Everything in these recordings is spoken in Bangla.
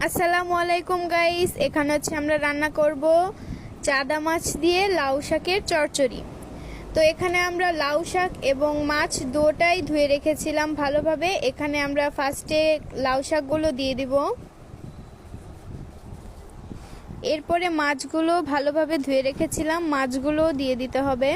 আসসালামু আলাইকুম গাইস, এখানে হচ্ছে আমরা রান্না করব চাদা মাছ দিয়ে লাউ শাকের চচ্চড়ি। তো এখানে আমরা লাউ শাক এবং মাছ দুটোটাই ধুয়ে রেখেছিলাম ভালোভাবে। এখানে আমরা ফার্স্টে লাউ শাকগুলো দিয়ে দিব, এরপরে মাছগুলো ভালোভাবে ধুয়ে রেখেছিলাম মাছগুলো দিয়ে দিতে হবে।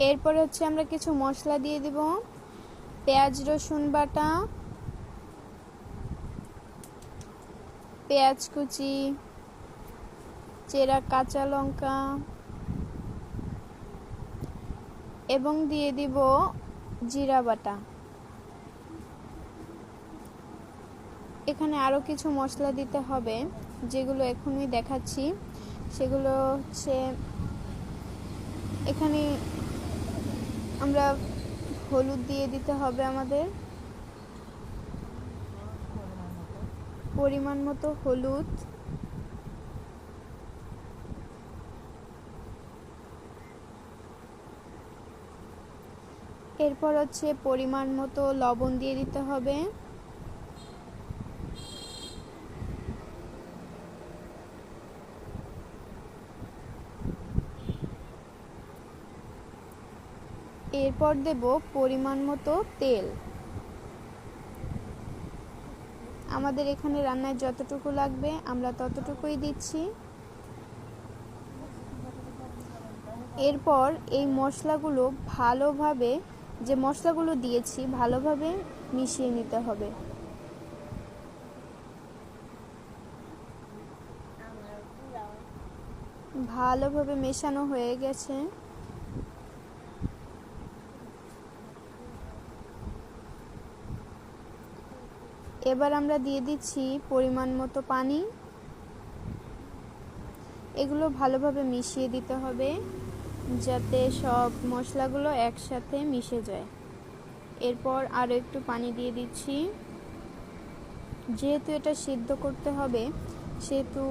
এরপর হচ্ছে আমরা কিছু মশলা দিয়ে দিব, পেঁয়াজ রসুন বাটা, পেঁয়াজ কুচি, চেরা কাঁচা লঙ্কা এবং দিয়ে দিব জিরা বাটা। এখানে আরও কিছু মশলা দিতে হবে যেগুলো এখনই দেখাচ্ছি। সেগুলো হচ্ছে এখানে আমরা হলুদ দিয়ে দিতে হবে, আমাদের পরিমাণ মতো হলুদ, এরপর হচ্ছে পরিমাণ মতো লবণ দিয়ে দিতে হবে। এরপর দেব পরিমাণ মতো তেল। আমাদের এখানে রান্নায় যতটুকু লাগবে আমরা ততটুকুই দিচ্ছি। এরপর এই মশলাগুলো ভালোভাবে, যে মশলাগুলো দিয়েছি ভালোভাবে মিশিয়ে নিতে হবে। ভালোভাবে মেশানো হয়ে গেছে। এবার আমরা দিয়ে দিচ্ছি পরিমাণ মতো পানি। এগুলো ভালোভাবে মিশিয়ে দিতে হবে যাতে সব মশলাগুলো একসাথে মিশে যায়। এরপর আরও একটু পানি দিয়ে দিচ্ছি, যেহেতু এটা সিদ্ধ করতে হবে সেহেতু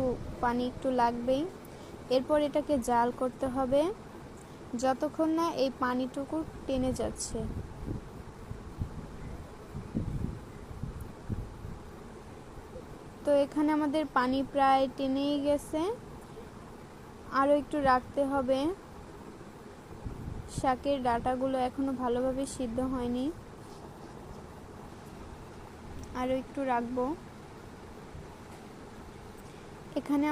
পানি একটু লাগবেই। এরপর এটাকে জাল করতে হবে যতক্ষণ না এই পানিটুকু টেনে যাচ্ছে। তো এখানে আমাদের পানি প্রায় টেনেই গেছে, আরও একটু রাখতে হবে। শাকের ডাঁটাগুলো এখনো ভালোভাবে সিদ্ধ হয়নি, আরও একটু রাখবো। এখানে